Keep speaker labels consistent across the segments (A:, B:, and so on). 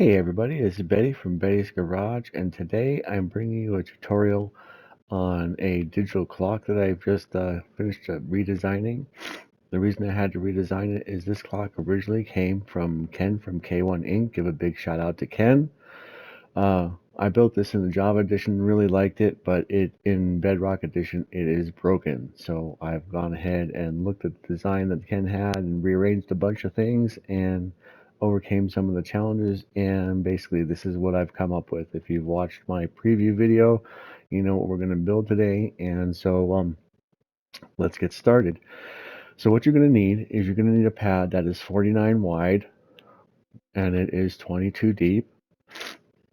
A: Hey everybody, it's Betty from Betty's Garage, and today I'm bringing you a tutorial on a digital clock that I've just finished redesigning. The reason I had to redesign it is this clock originally came from Ken from K1 Inc. Give a big shout out to Ken. I built this in the Java edition, really liked it, but in Bedrock edition it is broken. So I've gone ahead and looked at the design that Ken had and rearranged a bunch of things and overcame some of the challenges. And basically, this is what I've come up with. If you've watched my preview video, you know what we're going to build today. And so let's get started. So what you're going to need is you're going to need a pad that is 49 wide and it is 22 deep.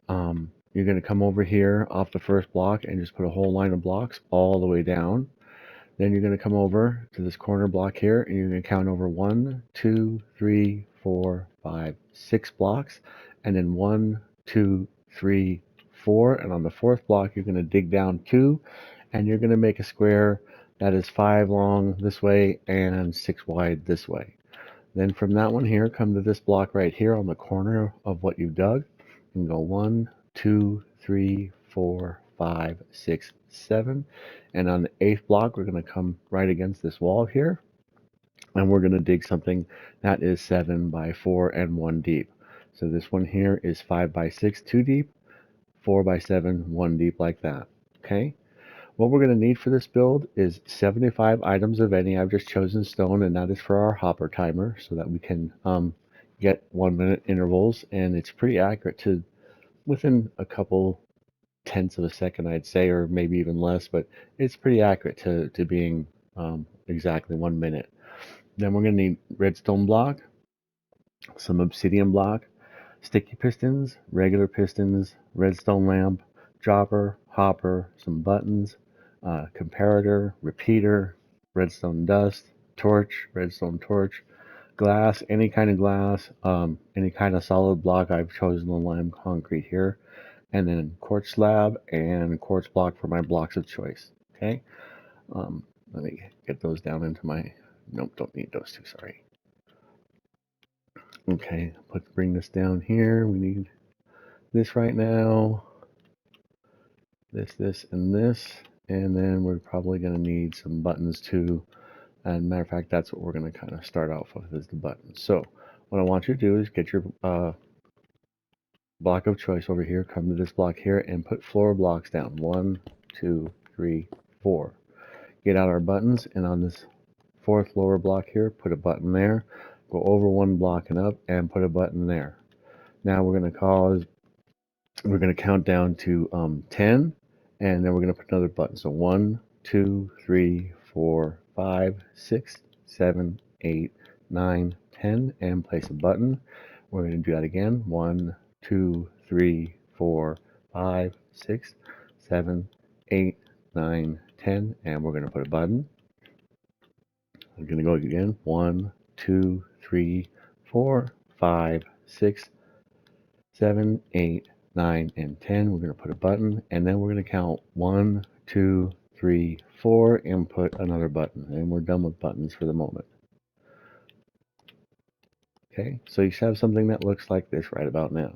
A: You're going to come over here off the first block and just put a whole line of blocks all the way down. Then you're going to come over to this corner block here and you're going to count over 1, 2, 3, 4, 5, 6 blocks. And then 1, 2, 3, 4. And on the fourth block, you're going to dig down 2 and you're going to make a square that is 5 long this way and 6 wide this way. Then from that one here, come to this block right here on the corner of what you dug and go 1, 2, 3, 4, 5, 6, 7. And on the eighth block, we're going to come right against this wall here. And we're going to dig something that is 7 by 4 and 1 deep. So this one here is 5 by 6, 2 deep, 4 by 7, 1 deep like that. Okay. What we're going to need for this build is 75 items of any. I've just chosen stone, and that is for our hopper timer so that we can get 1 minute intervals. And it's pretty accurate to within a couple tenths of a second, I'd say, or maybe even less, but it's pretty accurate to being exactly 1 minute. Then we're going to need redstone block, some obsidian block, sticky pistons, regular pistons, redstone lamp, dropper, hopper, some buttons, comparator, repeater, redstone dust, torch, redstone torch, glass, any kind of glass, any kind of solid block. I've chosen the lime concrete here, and then quartz slab and quartz block for my blocks of choice. Okay, let me get those down into my. Nope, don't need those two. Sorry. Okay, let's bring this down here. We need this right now. This, and this. And then we're probably going to need some buttons too. And matter of fact, that's what we're going to kind of start off with is the buttons. So what I want you to do is get your block of choice over here. Come to this block here and put floor blocks down. 1, 2, 3, 4. Get out our buttons, and on this fourth lower block here, put a button there. Go over one block and up and put a button there. Now we're going to count down to 10, and then we're going to put another button. So 1, 2, 3, 4, 5, 6, 7, 8, 9, 10, and place a button. We're going to do that again. 1, 2, 3, 4, 5, 6, 7, 8, 9, 10, and we're going to put a button. I'm going to go again. 1, 2, 3, 4, 5, 6, 7, 8, 9, and 10. We're going to put a button, and then we're going to count 1, 2, 3, 4, and put another button. And we're done with buttons for the moment. Okay, so you should have something that looks like this right about now.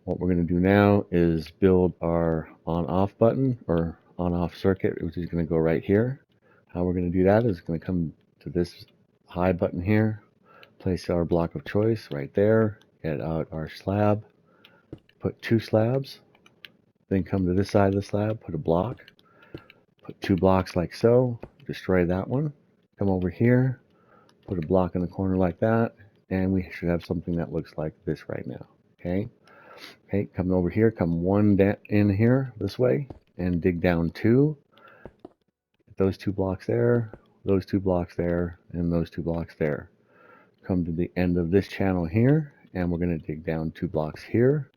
A: What we're going to do now is build our on-off button or on-off circuit, which is going to go right here. How we're going to do that is going to come to this high button here, place our block of choice right there, get out our slab, put 2 slabs, then come to this side of the slab, put a block, put 2 blocks like so, destroy that one, come over here, put a block in the corner like that, and we should have something that looks like this right now. Okay, come over here, come 1 in here this way, and dig down 2. Those 2 blocks there, those 2 blocks there, and those 2 blocks there. Come to the end of this channel here, and we're going to dig down 2 blocks here,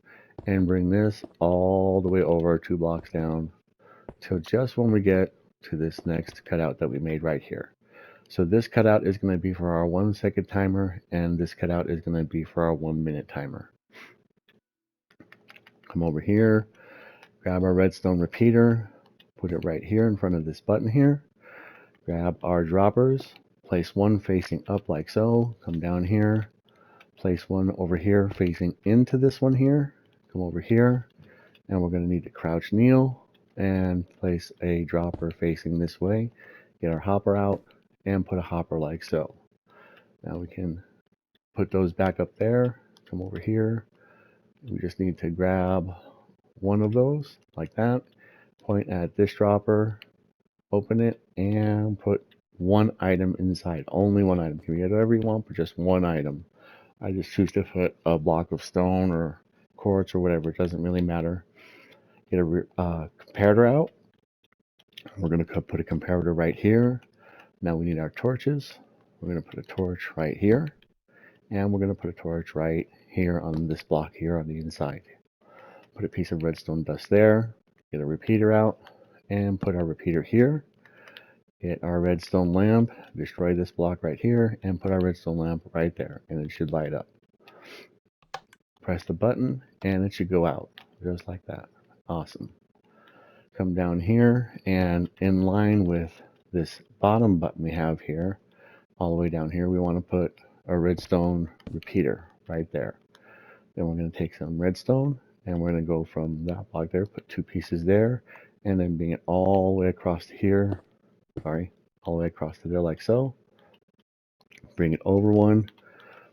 A: and bring this all the way over 2 blocks down till just when we get to this next cutout that we made right here. So this cutout is going to be for our 1 second timer, and this cutout is going to be for our 1 minute timer. Come over here, grab our redstone repeater, put it right here in front of this button here. Grab our droppers, place one facing up like so, come down here, place one over here facing into this one here. Come over here, and we're going to need to crouch kneel and place a dropper facing this way. Get our hopper out and put a hopper like so. Now we can put those back up there. Come over here. We just need to grab one of those like that. Point at this dropper, open it, and put one item inside. Only one item. You can get whatever you want, but just one item. I just choose to put a block of stone or quartz or whatever. It doesn't really matter. Get a comparator out. We're going to put a comparator right here. Now we need our torches. We're going to put a torch right here. And we're going to put a torch right here on this block here on the inside. Put a piece of redstone dust there. Get a repeater out and put our repeater here. Get our redstone lamp, destroy this block right here, and put our redstone lamp right there, and it should light up. Press the button, and it should go out, just like that. Awesome. Come down here, and in line with this bottom button we have here, all the way down here, we want to put a redstone repeater right there. Then we're going to take some redstone, and we're going to go from that block there, put two pieces there, and then bring it all the way across to here. All the way across to there like so. Bring it over one,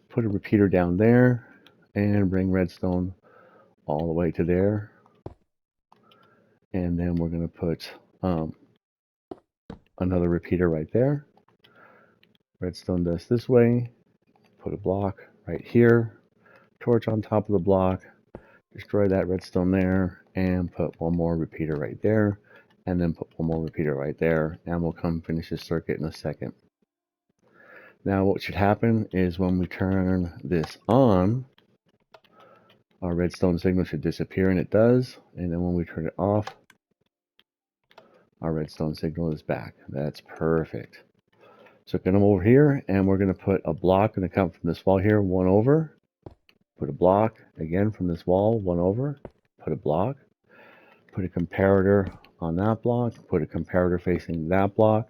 A: put a repeater down there, and bring redstone all the way to there. And then we're going to put another repeater right there. Redstone dust this way, put a block right here, torch on top of the block, destroy that redstone there, and put one more repeater right there, and then put one more repeater right there, and we'll come finish this circuit in a second. Now what should happen is when we turn this on, our redstone signal should disappear, and it does. And then when we turn it off, our redstone signal is back. That's perfect. So get them over here, and we're going to put a block, going to come from this wall here, one over. Put a block, again from this wall, one over. Put a block. Put a comparator on that block. Put a comparator facing that block.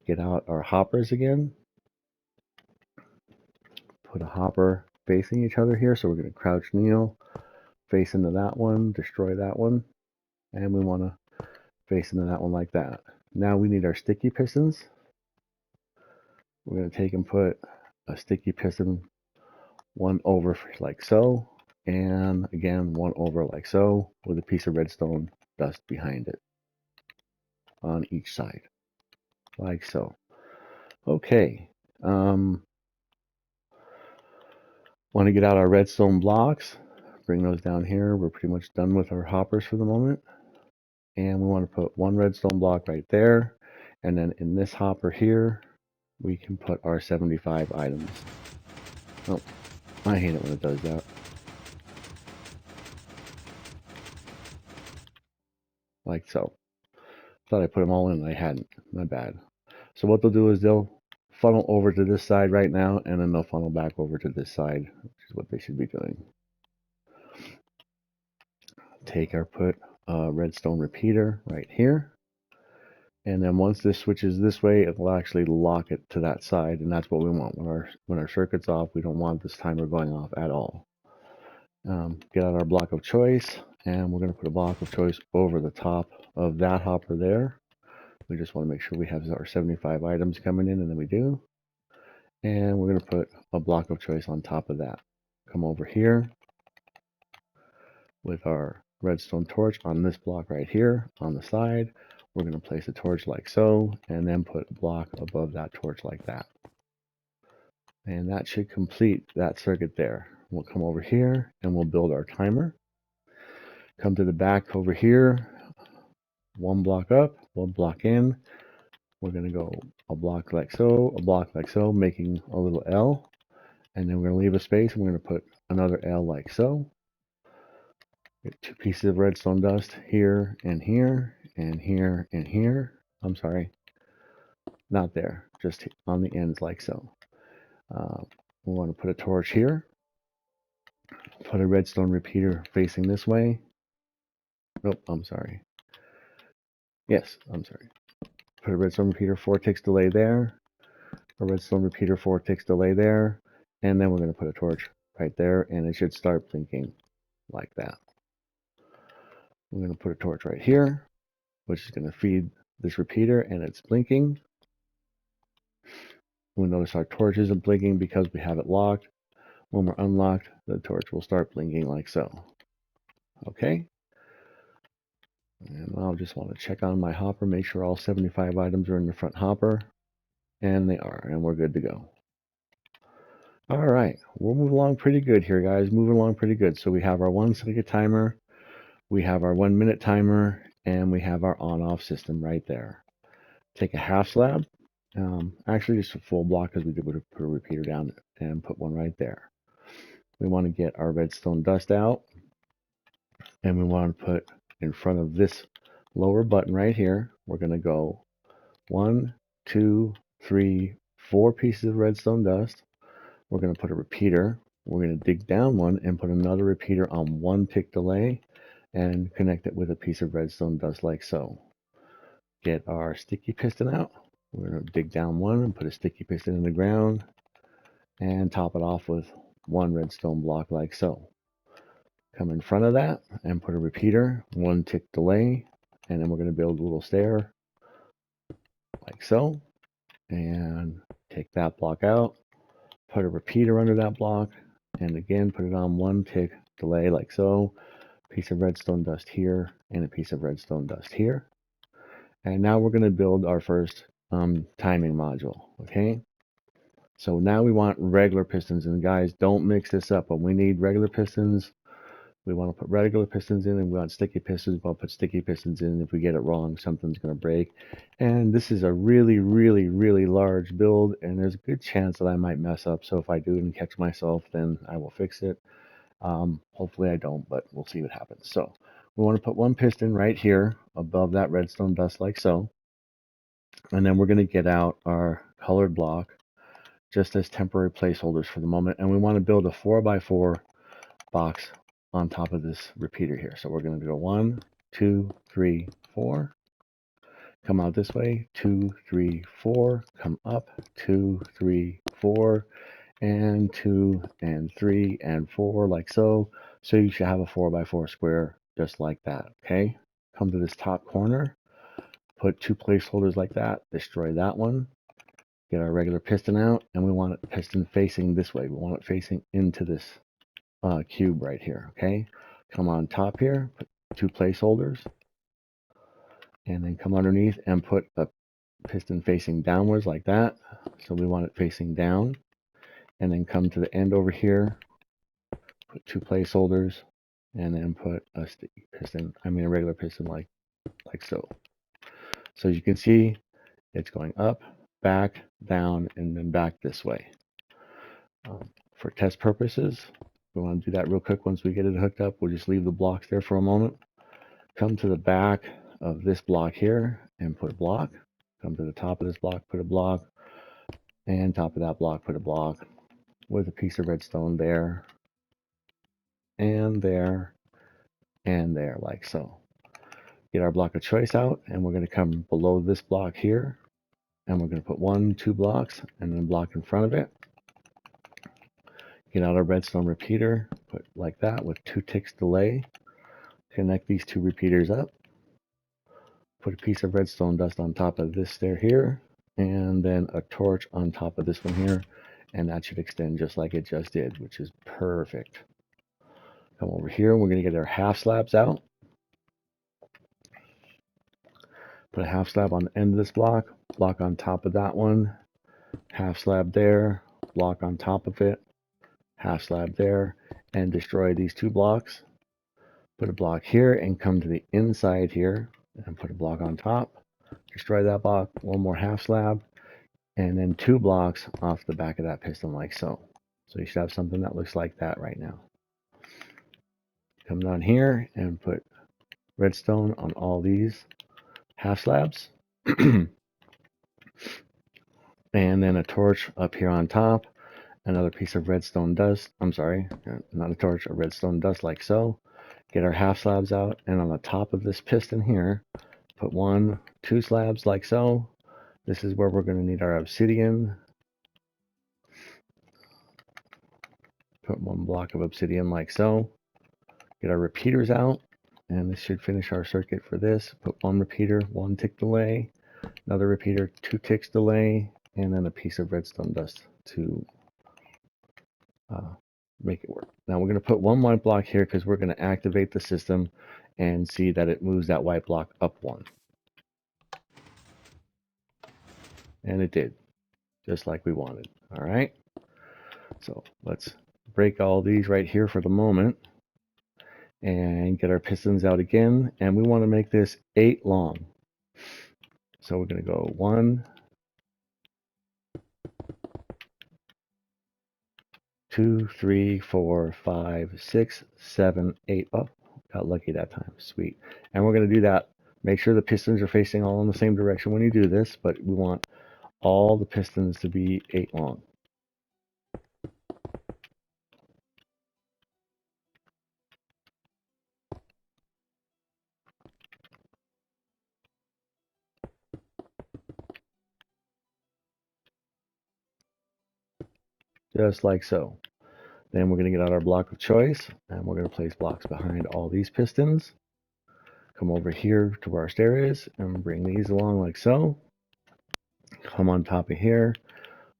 A: Get out our hoppers again. Put a hopper facing each other here. So we're going to crouch kneel, face into that one, destroy that one. And we want to face into that one like that. Now we need our sticky pistons. We're going to take and put a sticky piston one over like so, and again one over like so, with a piece of redstone dust behind it on each side, like so. Okay, want to get out our redstone blocks, bring those down here. We're pretty much done with our hoppers for the moment, and we want to put one redstone block right there, and then in this hopper here we can put our 75 items. Oh, I hate it when it does that. Like so. Thought I put them all in, I hadn't. My bad. So what they'll do is they'll funnel over to this side right now, and then they'll funnel back over to this side, which is what they should be doing. Take our put redstone repeater right here, and then once this switches this way, it will actually lock it to that side, and that's what we want. When our circuit's off, we don't want this timer going off at all. Get out our block of choice, and we're going to put a block of choice over the top of that hopper there. We just want to make sure we have our 75 items coming in, and then we do. And we're going to put a block of choice on top of that. Come over here with our redstone torch on this block right here on the side. We're going to place a torch like so, and then put a block above that torch like that. And that should complete that circuit there. We'll come over here and we'll build our timer. Come to the back over here, one block up, one block in. We're going to go a block like so, a block like so, making a little L. And then we're going to leave a space, and we're going to put another L like so. Get two pieces of redstone dust here and here and here and here. I'm sorry, not there, just on the ends like so. We want to put a torch here. Put a redstone repeater facing this way. Nope, I'm sorry. Yes, I'm sorry. Put a redstone repeater 4 ticks delay there. A redstone repeater 4 ticks delay there. And then we're going to put a torch right there, and it should start blinking like that. We're going to put a torch right here, which is going to feed this repeater, and it's blinking. We'll notice our torch isn't blinking because we have it locked. When we're unlocked, the torch will start blinking like so. Okay. And I'll just want to check on my hopper, make sure all 75 items are in the front hopper. And they are, and we're good to go. All right, we're moving along pretty good here, guys. Moving along pretty good. So we have our 1 second timer, we have our 1 minute timer, and we have our on-off system right there. Take a half slab, actually just a full block because we did put a repeater down and put one right there. We want to get our redstone dust out, and we want to put in front of this lower button right here. We're going to go 1, 2, 3, 4 pieces of redstone dust. We're going to put a repeater. We're going to dig down one and put another repeater on 1 tick delay and connect it with a piece of redstone dust like so. Get our sticky piston out. We're going to dig down one and put a sticky piston in the ground and top it off with 1 redstone block like so. Come in front of that and put a repeater, 1 tick delay, and then we're going to build a little stair like so. And take that block out. Put a repeater under that block, and again put it on 1 tick delay like so. Piece of redstone dust here and a piece of redstone dust here. And now we're going to build our first timing module. Okay, so now we want regular pistons, and guys, don't mix this up. But we need regular pistons. We want to put regular pistons in, and we want sticky pistons. We'll put sticky pistons in. If we get it wrong, something's going to break. And this is a really, really, really large build, and there's a good chance that I might mess up. So if I do and catch myself, then I will fix it. Hopefully I don't, but we'll see what happens. So we want to put 1 piston right here above that redstone dust like so. And then we're going to get out our colored block just as temporary placeholders for the moment. And we want to build a 4x4 box on top of this repeater here. So we're going to go 1, 2, 3, 4. Come out this way, 2, 3, 4. Come up, 2, 3, 4. And 2 and 3 and 4 like so. So you should have a 4x4 square just like that. Okay, come to this top corner, put 2 placeholders like that, destroy that one, get our regular piston out, and we want it piston facing this way. We want it facing into this cube right here. Okay, come on top here, put 2 placeholders, and then come underneath and put a piston facing downwards like that. So we want it facing down. And then come to the end over here, put 2 placeholders, and then put a sticky piston, a regular piston like so. So you can see it's going up, back, down, and then back this way. For test purposes, we want to do that real quick. Once we get it hooked up, we'll just leave the blocks there for a moment. Come to the back of this block here and put a block. Come to the top of this block, put a block, and top of that block, put a block with a piece of redstone there, and there, and there, like so. Get our block of choice out, and we're going to come below this block here, and we're going to put 1, 2 blocks, and then a block in front of it. Get out our redstone repeater, put like that with 2 ticks delay. Connect these 2 repeaters up. Put a piece of redstone dust on top of this stair here, and then a torch on top of this one here, and that should extend just like it just did, which is perfect. Come over here, we're going to get our half slabs out. Put a half slab on the end of this block on top of that one, half slab there, block on top of it, half slab there, and destroy these 2 blocks. Put a block here and come to the inside here and put a block on top. Destroy that block, 1 more half slab, and then 2 blocks off the back of that piston like so. So you should have something that looks like that right now. Come down here and put redstone on all these half slabs. And then a torch up here on top, another piece of redstone dust, not a torch, a redstone dust like so. Get our half slabs out, and on the top of this piston here, put 1, 2 slabs like so. This is where we're going to need our obsidian. put one block of obsidian like so. Get our repeaters out, and this should finish our circuit for this. Put one repeater, 1 tick delay, another repeater, 2 ticks delay, and then a piece of redstone dust to make it work. Now we're going to put one white block here because we're going to activate the system and see that it moves that white block up 1. And it did, just like we wanted. All right. So let's break all these right here for the moment and get our pistons out again. And we want to make this 8 long. So we're going to go 1, 2, 3, 4, 5, 6, 7, 8. Oh, got lucky that time. Sweet. And we're going to do that. Make sure the pistons are facing all in the same direction when you do this, but we want all the pistons to be 8 long. Just like so. Then we're going to get out our block of choice, and we're going to place blocks behind all these pistons. Come over here to where our stair is, and bring these along like so. Come on top of here,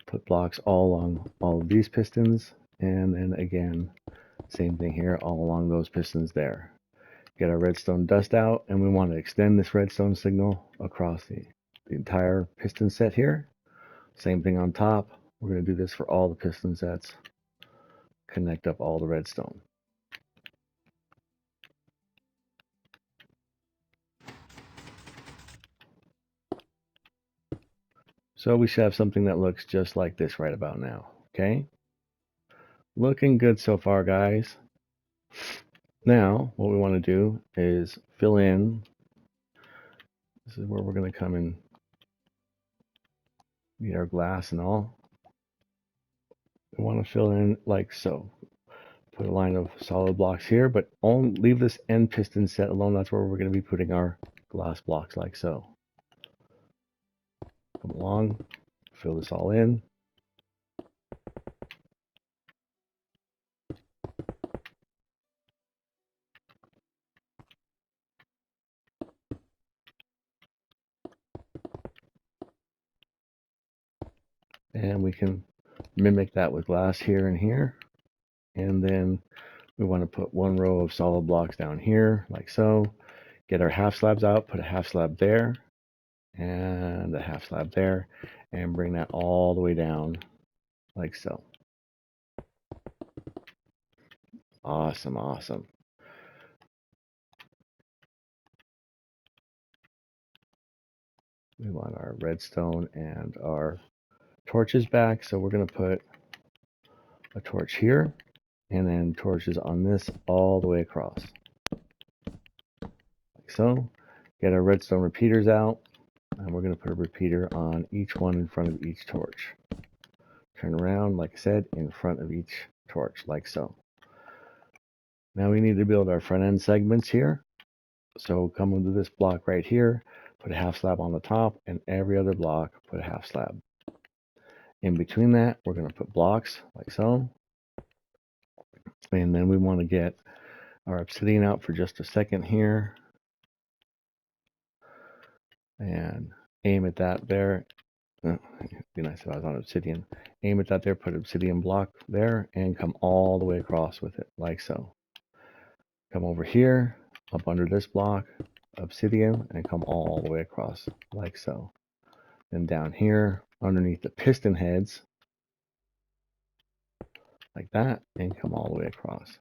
A: put blocks all along all of these pistons, and then again, same thing here, all along those pistons there. Get our redstone dust out, and we want to extend this redstone signal across the entire piston set here. Same thing on top. We're going to do this for all the piston sets. Connect up all the redstone. So we should have something that looks just like this right about now. Okay? Looking good so far, guys. Now, what we want to do is fill in. This is where we're going to come and need our glass and all. We want to fill in like so. Put a line of solid blocks here, but only leave this end piston set alone. That's where we're going to be putting our glass blocks like so. Come along, fill this all in. And we can mimic that with glass here and here. And then we want to put one row of solid blocks down here, like so. Get our half slabs out, put a half slab there, and a half slab there, and bring that all the way down, like so. Awesome, awesome. We want our redstone and our torches back, so we're going to put a torch here, and then torches on this all the way across, like so. Get our redstone repeaters out, and we're going to put a repeater on each one in front of each torch. Turn around, like I said, in front of each torch, like so. Now we need to build our front end segments here. So come into this block right here, put a half slab on the top, and every other block, put a half slab. In between that, we're going to put blocks, like so. And then we want to get our obsidian out for just a second here. And aim at that there. It'd be nice if I was on obsidian. Aim at that there, put obsidian block there, and come all the way across with it, like so. Come over here, up under this block, obsidian, and come all the way across, like so. Then down here, underneath the piston heads, like that, and come all the way across.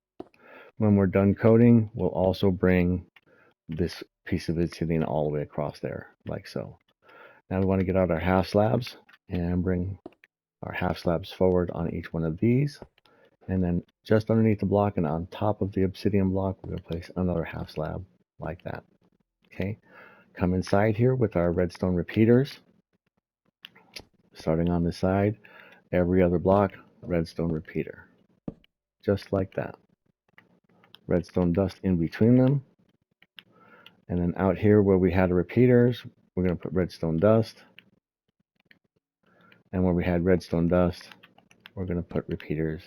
A: When we're done coating, we'll also bring this piece of obsidian all the way across there, like so. Now we want to get out our half slabs and bring our half slabs forward on each one of these. And then just underneath the block and on top of the obsidian block, we're going to place another half slab like that. Okay, come inside here with our redstone repeaters. Starting on this side, every other block, redstone repeater. Just like that. Redstone dust in between them. And then out here where we had the repeaters, we're going to put redstone dust. And where we had redstone dust, we're going to put repeaters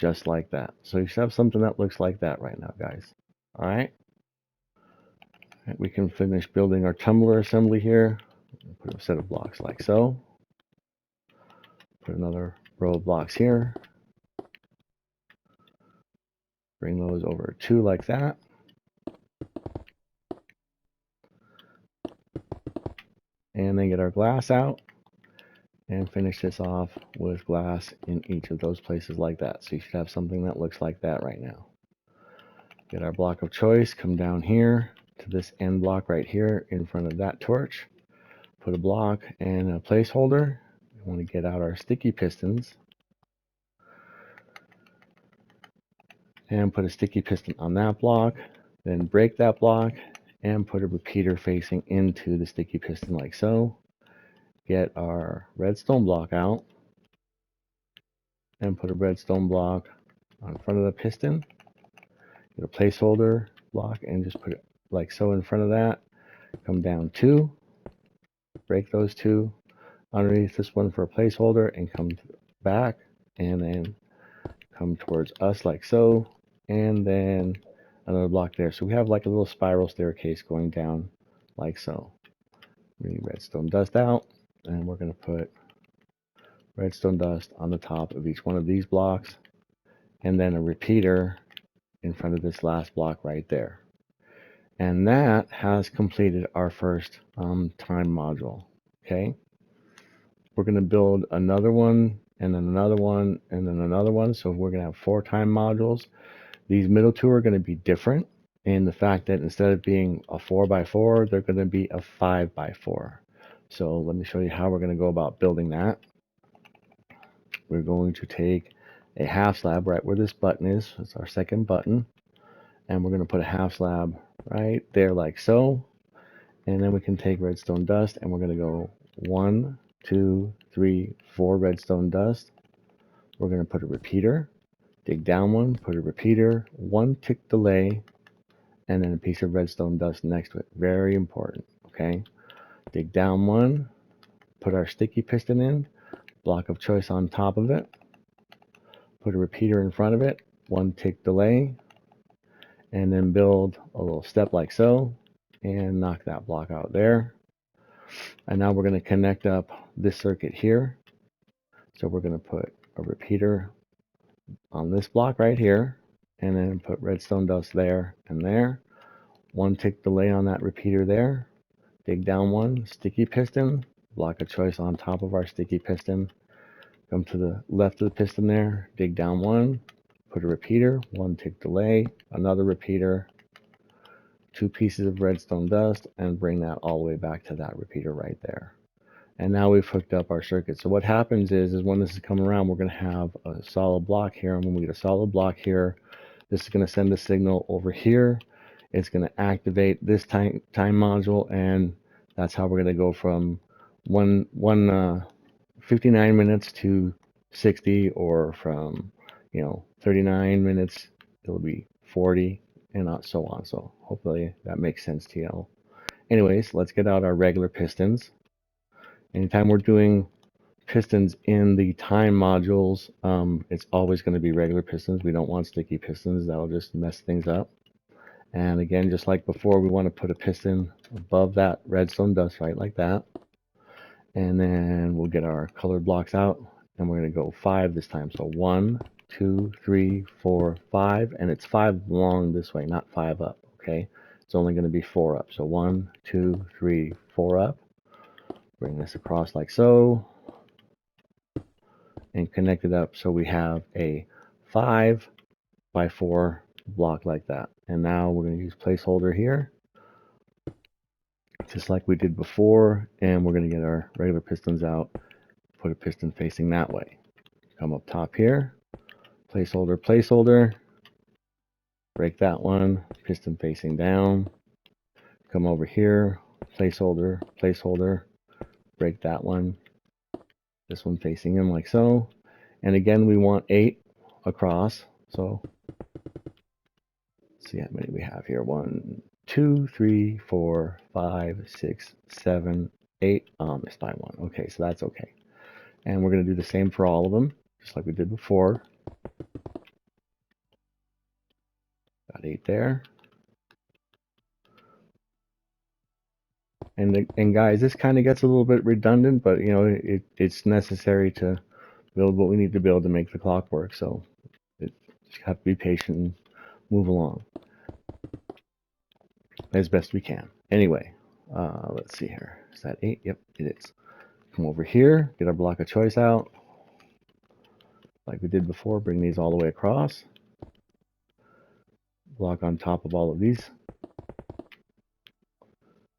A: just like that. So you should have something that looks like that right now, guys. All right. We can finish building our tumbler assembly here. Put a set of blocks like so. Put another row of blocks here. Bring those over 2 like that. And then get our glass out and finish this off with glass in each of those places like that. So you should have something that looks like that right now. Get our block of choice, come down here to this end block right here in front of that torch. Put a block and a placeholder. We want to get out our sticky pistons and put a sticky piston on that block. Then break that block and put a repeater facing into the sticky piston like so. Get our redstone block out and put a redstone block on front of the piston. Get a placeholder block and just put it like so in front of that. Come down 2, break those 2 underneath this one for a placeholder and come back and then come towards us like so, and then another block there. So we have like a little spiral staircase going down like so. Bring redstone dust out, and we're going to put redstone dust on the top of each one of these blocks, and then a repeater in front of this last block right there. And that has completed our first time module. Okay, we're going to build another one, and then another one, and then another one. So we're going to have 4 time modules. These middle 2 are going to be different in the fact that instead of being a 4x4, they're going to be a 5x4. So let me show you how we're going to go about building that. We're going to take a half slab right where this button is. It's our second button. And we're going to put a half slab right there like so. And then we can take redstone dust and we're going to go 1, 2, 3, 4 redstone dust. We're going to put a repeater. Dig down 1, put a repeater, 1 tick delay, and then a piece of redstone dust next to it. Very important, okay? Dig down 1, put our sticky piston in, block of choice on top of it, put a repeater in front of it, 1 tick delay, and then build a little step like so, and knock that block out there. And now we're going to connect up this circuit here. So we're going to put a repeater on this block right here, and then put redstone dust there and there. 1 tick delay on that repeater there. Dig down 1, sticky piston, block of choice on top of our sticky piston. Come to the left of the piston there, dig down 1, put a repeater, 1 tick delay, another repeater, 2 pieces of redstone dust, and bring that all the way back to that repeater right there. And now we've hooked up our circuit. So what happens is when this is coming around, we're going to have a solid block here. And when we get a solid block here, this is going to send a signal over here. It's going to activate this time module, and that's how we're going to go from 59 minutes to 60, or from 39 minutes it'll be 40, and so on. So hopefully that makes sense to you. Anyways, let's get out our regular pistons. Anytime we're doing pistons in the time modules, it's always going to be regular pistons. We don't want sticky pistons. That'll just mess things up. And again, just like before, we want to put a piston above that redstone dust right like that. And then we'll get our colored blocks out, and we're going to go 5 this time. So 1, 2, 3, 4, 5, and it's 5 long this way, not 5 up, okay? It's only going to be 4 up. So 1, 2, 3, 4 up. Bring this across like so, and connect it up so we have a 5x4 block like that. And now we're going to use placeholder here, just like we did before, and we're going to get our regular pistons out, put a piston facing that way. Come up top here, placeholder, placeholder, break that one, piston facing down, come over here, placeholder, placeholder, break that one, this one facing in like so. And again, we want 8 across. So let's see how many we have here. 1, 2, 3, 4, 5, 6, 7, 8. Missed by 1. Okay, so that's okay. And we're going to do the same for all of them, just like we did before. 8 there. And guys, this kind of gets a little bit redundant, but you know, it's necessary to build what we need to build to make the clock work. So just have to be patient and move along as best we can. Anyway, let's see here. Is that 8? Yep, it is. Come over here, get our block of choice out. Like we did before, bring these all the way across. Block on top of all of these.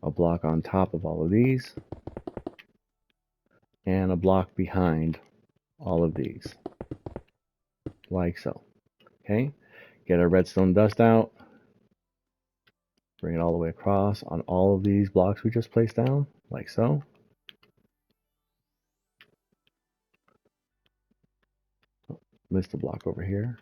A: A block on top of all of these. And a block behind all of these. Like so. Okay, get our redstone dust out. Bring it all the way across on all of these blocks we just placed down, like so. Oh, missed a block over here.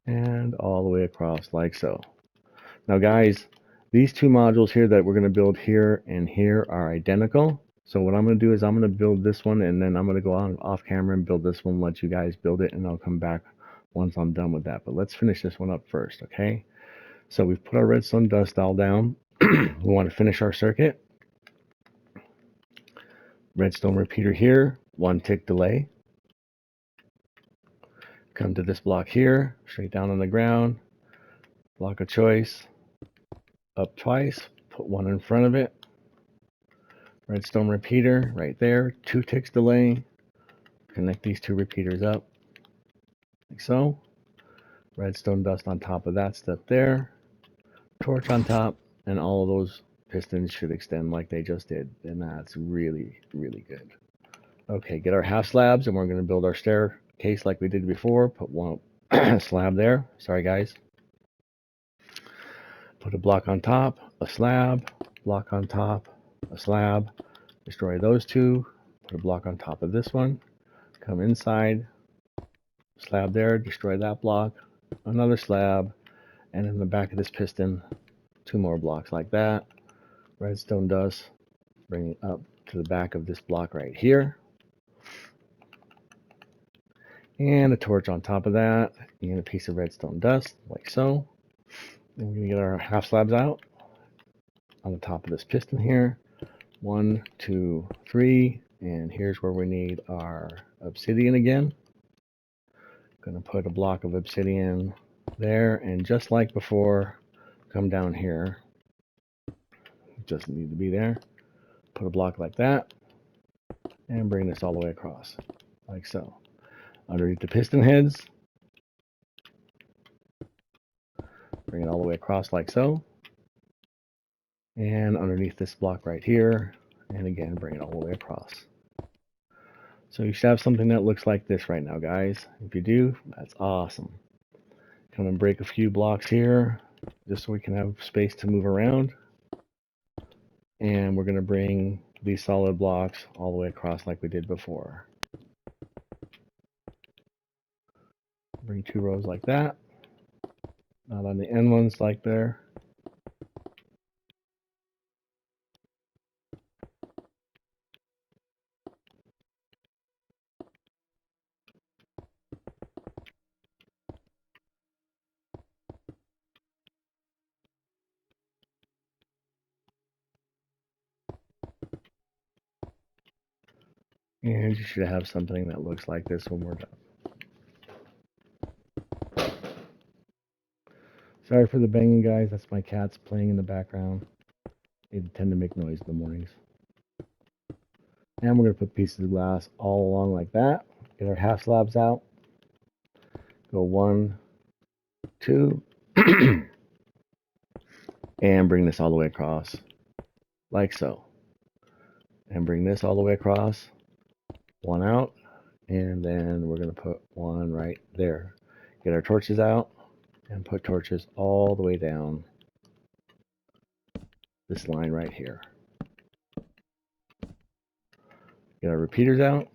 A: And all the way across like so. Now guys, these two modules here that we're going to build here and here are identical. So what I'm going to do is I'm going to build this one, and then I'm going to go on off camera and build this one, let you guys build it, and I'll come back once I'm done with that. But let's finish this one up first, okay? So we've put our redstone dust all down. We want to finish our circuit. Redstone repeater here, 1 tick delay. Come to this block here, straight down on the ground. Block of choice, up twice, put 1 in front of it. Redstone repeater right there, 2 ticks delay. Connect these 2 repeaters up, like so. Redstone dust on top of that step there. Torch on top, and all of those pistons should extend like they just did, and that's really, really good. Okay, get our half slabs, and we're going to build our staircase like we did before. Put 1 slab there. Sorry, guys. Put a block on top, a slab, block on top, a slab. Destroy those 2. Put a block on top of this one. Come inside, slab there, destroy that block, another slab, and in the back of this piston, 2 more blocks like that. Redstone dust, bring it up to the back of this block right here. And a torch on top of that, and a piece of redstone dust, like so. Then we're going to get our half slabs out on the top of this piston here. 1, 2, 3, and here's where we need our obsidian again. Going to put a block of obsidian there, and just like before, come down here. It doesn't need to be there. Put a block like that, and bring this all the way across, like so. Underneath the piston heads, bring it all the way across like so. And underneath this block right here, and again, bring it all the way across. So you should have something that looks like this right now, guys. If you do, that's awesome. Come and break a few blocks here, just so we can have space to move around. And we're going to bring these solid blocks all the way across like we did before. Bring 2 rows like that. Not on the end ones like there. And you should have something that looks like this when we're done. Sorry for the banging, guys. That's my cats playing in the background. They tend to make noise in the mornings. And we're going to put pieces of glass all along like that. Get our half slabs out. Go 1, 2, and bring this all the way across, like so. And bring this all the way across, 1 out, and then we're going to put 1 right there. Get our torches out, and put torches all the way down this line right here. Get our repeaters out.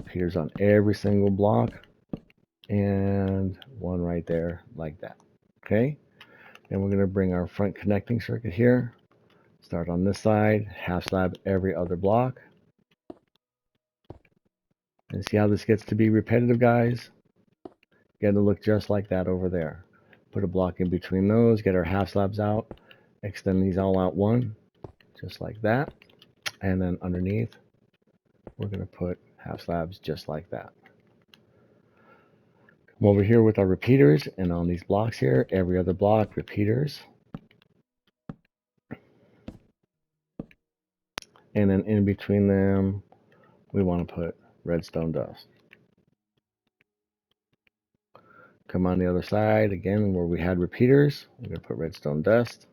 A: Repeaters on every single block, and 1 right there like that. Okay, and we're going to bring our front connecting circuit here. Start on this side, half slab every other block. And see how this gets to be repetitive, guys? Get it to look just like that over there. Put a block in between those, get our half slabs out, extend these all out one, just like that. And then underneath, we're going to put half slabs just like that. Come over here with our repeaters, and on these blocks here, every other block, repeaters. And then in between them, we want to put redstone dust. Come on the other side, again, where we had repeaters, we're going to put redstone dust.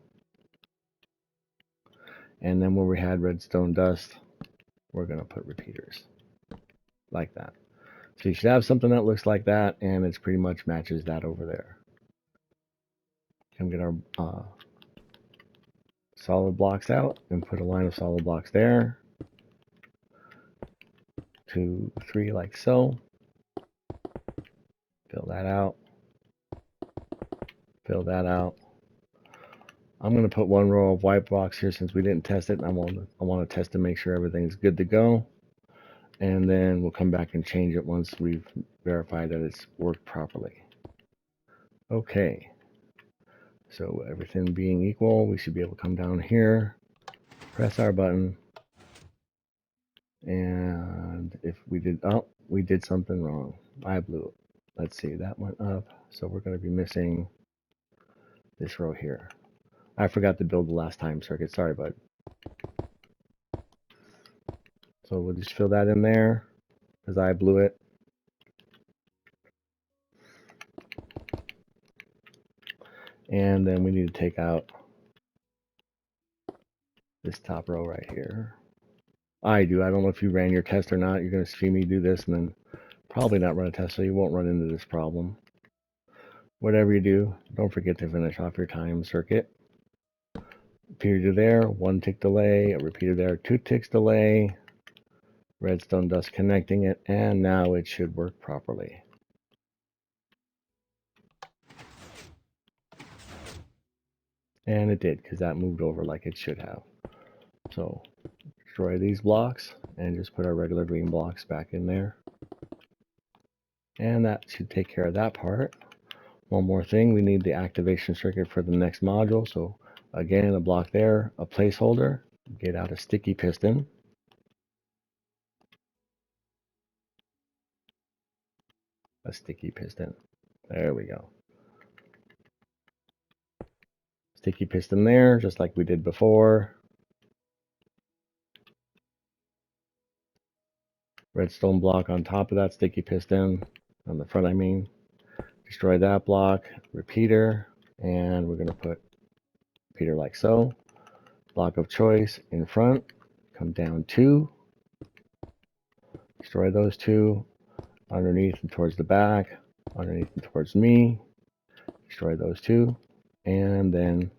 A: And then where we had redstone dust, we're going to put repeaters. Like that. So you should have something that looks like that, and it pretty much matches that over there. Come get our solid blocks out and put a line of solid blocks there. 2, 3, like so. Fill that out. Fill that out. I'm going to put one row of white blocks here since we didn't test it. I want to test to make sure everything's good to go. And then we'll come back and change it once we've verified that it's worked properly. Okay. So everything being equal, we should be able to come down here, press our button, and if we did, oh, we did something wrong. I blew it. Let's see, that went up, so we're going to be missing this row here. I forgot to build the last time circuit. Sorry, bud. So we'll just fill that in there because I blew it. And then we need to take out this top row right here. I do. I don't know if you ran your test or not. You're going to see me do this and then probably not run a test, so you won't run into this problem. Whatever you do, don't forget to finish off your time circuit. Repeater there, 1 tick delay, a repeater there, 2 ticks delay, redstone dust connecting it, and now it should work properly. And it did, because that moved over like it should have. So destroy these blocks and just put our regular green blocks back in there. And that should take care of that part. One more thing, we need the activation circuit for the next module. So again, a block there, a placeholder, get out a sticky piston. A sticky piston. There we go. Sticky piston there, just like we did before. Redstone block on top of that sticky piston, on the front I mean. Destroy that block, repeater, and we're going to put repeater like so. Block of choice in front, come down 2. Destroy those 2, underneath and towards the back, underneath and towards me. Destroy those 2, and then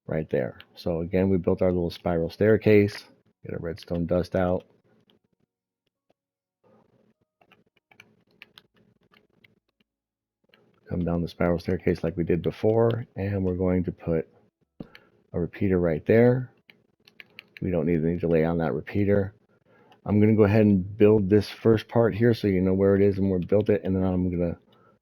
A: right there. So again, we built our little spiral staircase. Get our redstone dust out. Come down the spiral staircase like we did before, and we're going to put a repeater right there. We don't need any delay on that repeater. I'm going to go ahead and build this first part here so you know where it is and where we built it, and then I'm going to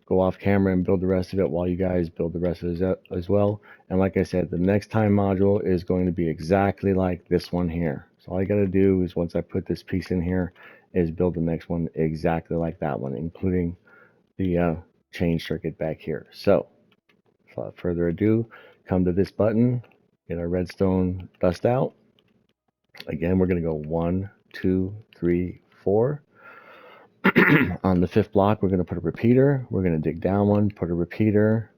A: go off camera and build the rest of it while you guys build the rest of it as well. And like I said, the next time module is going to be exactly like this one here. So all you got to do is once I put this piece in here is build the next one exactly like that one, including the change circuit back here. So without further ado, come to this button, get our redstone dust out. Again, we're going to go 1, 2, 3, 4. On the 5th block, we're going to put a repeater. We're going to dig down one, put a repeater.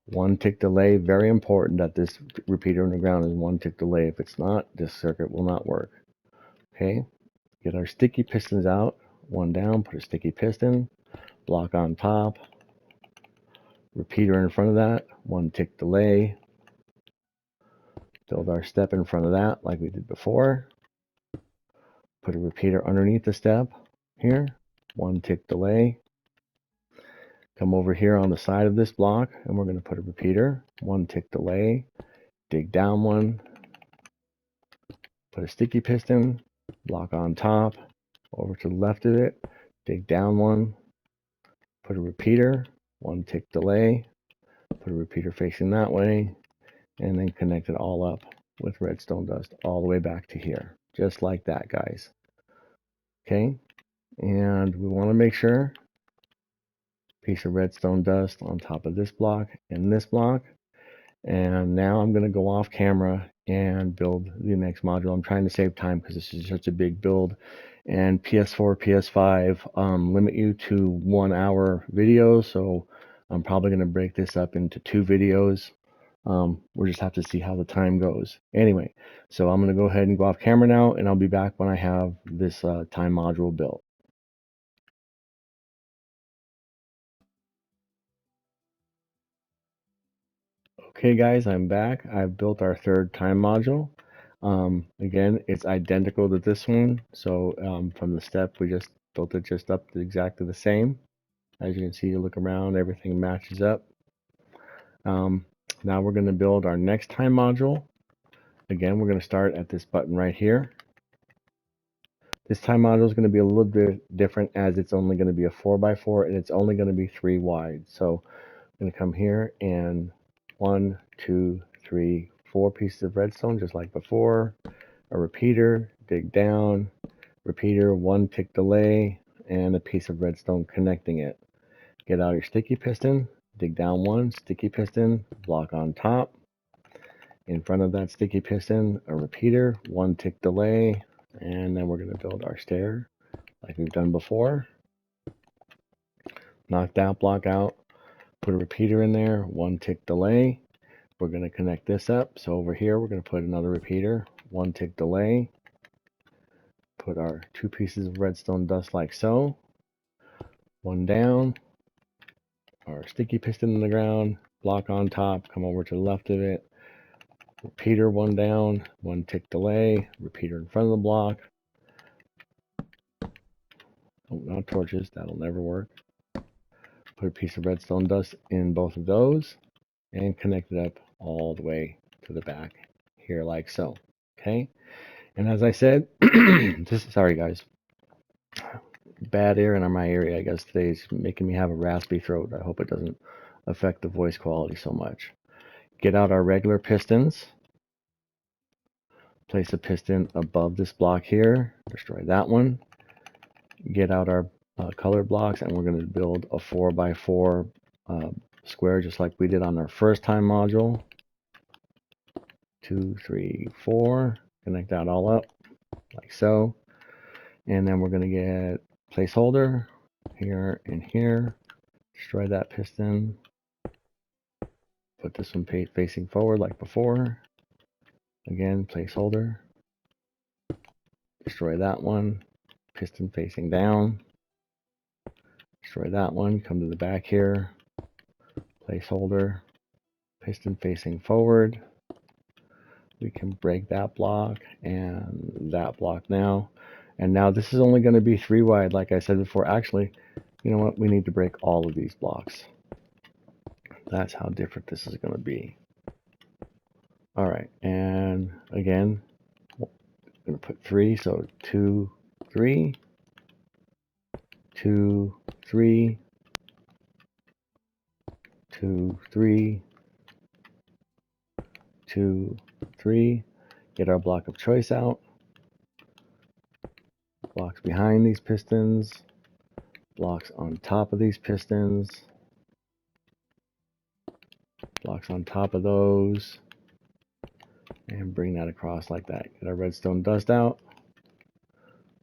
A: 1 tick delay. Very important that this repeater in the ground is 1 tick delay. If it's not, this circuit will not work. Okay, get our sticky pistons out. 1 down, put a sticky piston. Block on top. Repeater in front of that. 1 tick delay. Build our step in front of that like we did before. Put a repeater underneath the step here. 1 tick delay. Come over here on the side of this block and we're going to put a repeater. 1 tick delay. Dig down one. Put a sticky piston. Block on top. Over to the left of it. dig down one, put a repeater, 1 tick delay, put a repeater facing that way, and then connect it all up with redstone dust all the way back to here, just like that, guys. Okay, and we want to make sure piece of redstone dust on top of this block and this block. And now I'm going to go off camera and build the next module. I'm trying to save time because this is such a big build, and PS4, PS5 limit you to 1 hour videos, so I'm probably going to break this up into 2 videos. We'll just have to see how the time goes. Anyway, so I'm going to go ahead and go off camera now, and I'll be back when I have this time module built. Okay guys, I'm back. I've built our 3rd time module. Again, it's identical to this one. So from the step, we just built it just up to exactly the same. As you can see, you look around, everything matches up. Now we're going to build our next time module. Again, we're going to start at this button right here. This time module is going to be a little bit different as it's only going to be a 4x4 and it's only going to be 3 wide. So I'm going to come here and 1, 2, 3, 4 pieces of redstone just like before. A repeater, dig down, repeater, 1 tick delay, and a piece of redstone connecting it. Get out your sticky piston, dig down 1, sticky piston, block on top. In front of that sticky piston, a repeater, 1 tick delay, and then we're going to build our stair like we've done before. Knock that block out, put a repeater in there, 1 tick delay. We're going to connect this up. So over here, we're going to put another repeater, 1 tick delay. Put our 2 pieces of redstone dust like so. 1 down. Our sticky piston in the ground, block on top, come over to the left of it. Repeater 1 down, 1 tick delay, repeater in front of the block. Oh, not torches, that'll never work. Put a piece of redstone dust in both of those and connect it up all the way to the back here like so. Okay, and as I said, sorry guys, bad air in my area I guess today is making me have a raspy throat. I hope it doesn't affect the voice quality so much. Get out our regular pistons. Place a piston above this block here. Destroy that one. Get out our color blocks, and we're going to build a 4x4 square just like we did on our first time module. 2, 3, 4. Connect that all up like so. And then we're going to get placeholder here and here. Destroy that piston. Put this one facing forward like before. Again, placeholder. Destroy that one. Piston facing down. Destroy that one. Come to the back here. Placeholder. Piston facing forward. We can break that block and that block now. And now this is only going to be 3 wide, like I said before. Actually, you know what? We need to break all of these blocks. That's how different this is going to be. All right, and again, I'm going to put 3, so 2, 3, 2, 3, 2, 3, 2, 3. Get our block of choice out. Blocks behind these pistons. Blocks on top of these pistons. Blocks on top of those. And bring that across like that. Get our redstone dust out.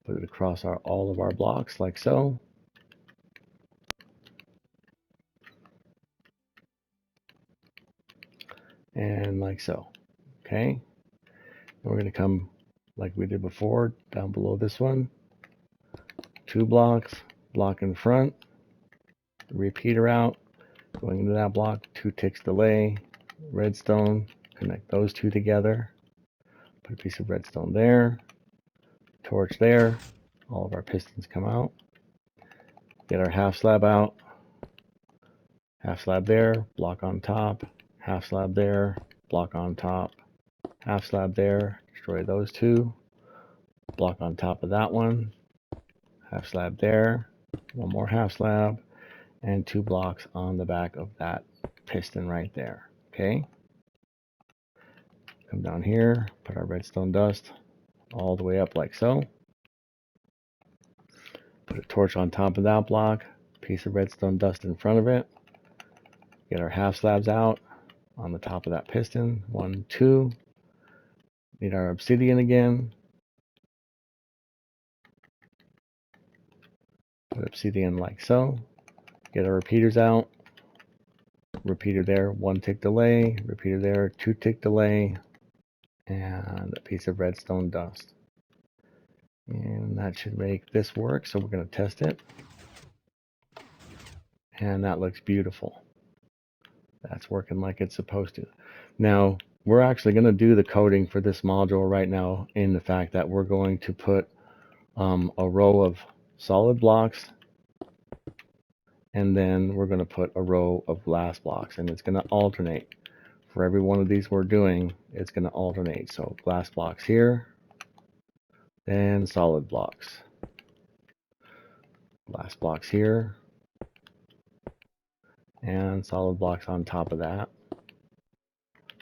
A: Put it across all of our blocks like so. And like so. Okay. And we're going to come like we did before down below this one. 2 blocks. Block in front. Repeater out. Going into that block. 2 ticks delay. Redstone. Connect those 2 together. Put a piece of redstone there. Torch there. All of our pistons come out. Get our half slab out. Half slab there. Block on top. Half slab there. Block on top. Half slab there. Destroy those 2. Block on top of that one. Half slab there. one more half slab, and 2 blocks on the back of that piston right there. Okay, come down here, put our redstone dust all the way up like so. Put a torch on top of that block, piece of redstone dust in front of it. Get our half slabs out on the top of that piston. 1, 2. Need our obsidian again. Put obsidian like so. Get our repeaters out. Repeater there, 1 tick delay. Repeater there, 2 tick delay. And a piece of redstone dust. And that should make this work, so we're going to test it. And that looks beautiful. That's working like it's supposed to. Now, we're actually going to do the coding for this module right now in the fact that we're going to put a row of solid blocks, and then we're going to put a row of glass blocks, and it's going to alternate. For every one of these we're doing, it's going to alternate. So glass blocks here, then solid blocks. Glass blocks here, and solid blocks on top of that.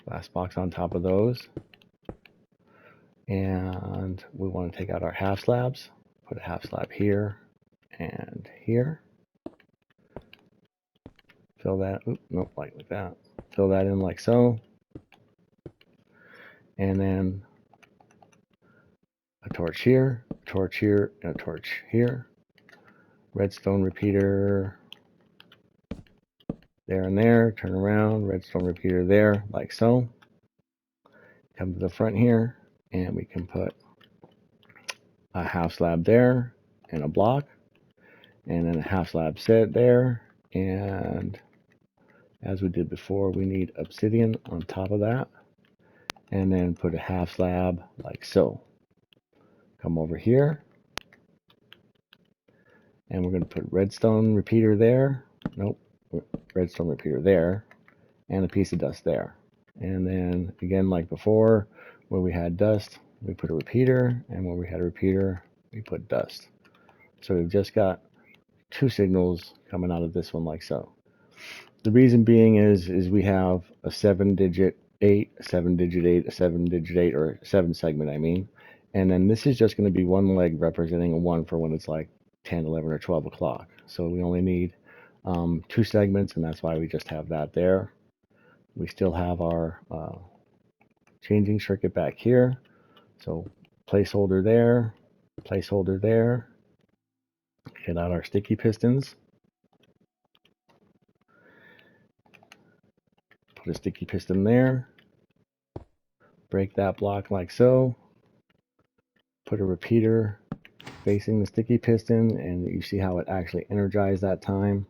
A: Glass blocks on top of those. And we want to take out our half slabs. Put a half slab here and here. Fill that, nope, like that. Fill that in like so. And then a torch here, and a torch here. Redstone repeater there and there. Turn around, redstone repeater there, like so. Come to the front here, and we can put a half slab there and a block. And then a half slab set there. And as we did before, we need obsidian on top of that. And then put a half slab like so. Come over here. And we're going to put redstone repeater there. Nope, redstone repeater there. And a piece of dust there. And then again, like before, where we had dust, we put a repeater. And where we had a repeater, we put dust. So we've just got 2 signals coming out of this one like so. The reason being is we have a 7-digit 8, a 7-digit 8, a 7-digit 8, or 7 segment, I mean. And then this is just going to be one leg representing a 1 for when it's like 10, 11, or 12 o'clock. So we only need 2 segments, and that's why we just have that there. We still have our changing circuit back here. So placeholder there, placeholder there. Get out our sticky pistons. Put a sticky piston there. Break that block like so. Put a repeater facing the sticky piston, and you see how it actually energized that time.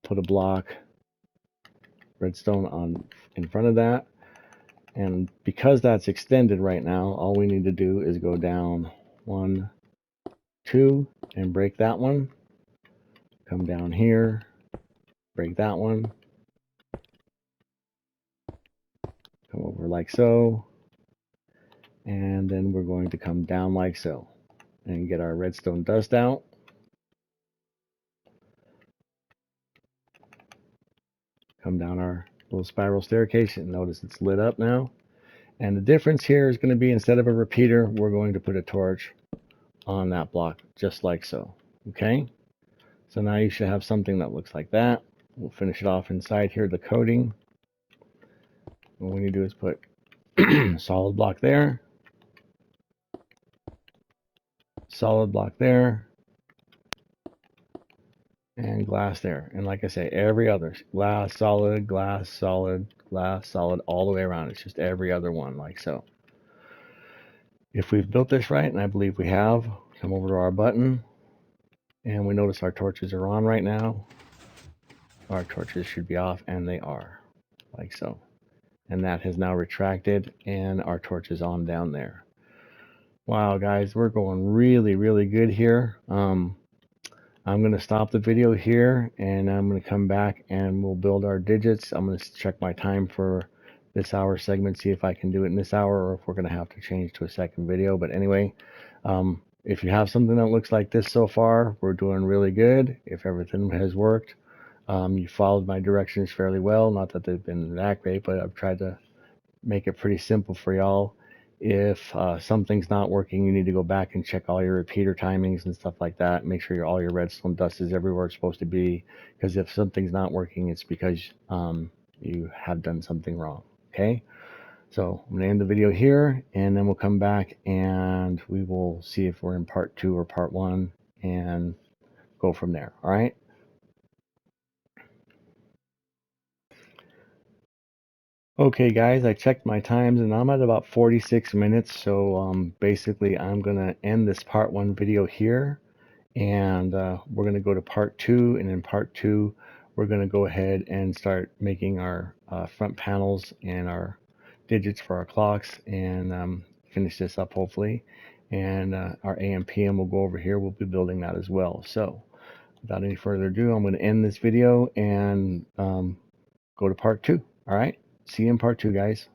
A: Put a block redstone on in front of that, and because that's extended right now, all we need to do is go down 1, 2, and break that one. Come down here, break that one. Come over like so, and then we're going to come down like so and get our redstone dust out. Come down our little spiral staircase, and notice it's lit up now. And the difference here is going to be, instead of a repeater, we're going to put a torch on that block, just like so. Okay? So now you should have something that looks like that. We'll finish it off inside here, the coating. What we need to do is put solid block there, solid block there, and glass there. And like I say, every other glass, solid, glass, solid, glass, solid, all the way around. It's just every other one, like so. If we've built this right, and I believe we have, come over to our button, and we notice our torches are on right now. Our torches should be off, and they are, like so. And that has now retracted, and our torch is on down there. Wow, guys, we're going really, really good here. I'm going to stop the video here, and I'm going to come back and we'll build our digits. I'm going to check my time for this hour segment, see if I can do it in this hour, or if we're going to have to change to a second video. But anyway, if you have something that looks like this so far, we're doing really good. If everything has worked, you followed my directions fairly well. Not that they've been that great, but I've tried to make it pretty simple for y'all. If something's not working, you need to go back and check all your repeater timings and stuff like that. Make sure all your redstone dust is everywhere it's supposed to be. Because if something's not working, it's because you have done something wrong. Okay? So I'm going to end the video here, and then we'll come back and we will see if we're in part 2 or part 1 and go from there. All right? Okay, guys, I checked my times and I'm at about 46 minutes. So basically, I'm going to end this part 1 video here, and we're going to go to part 2. And in part 2, we're going to go ahead and start making our front panels and our digits for our clocks, and finish this up hopefully. And our AM PM will go over here. We'll be building that as well. So without any further ado, I'm going to end this video and go to part 2. All right. See you in part 2, guys.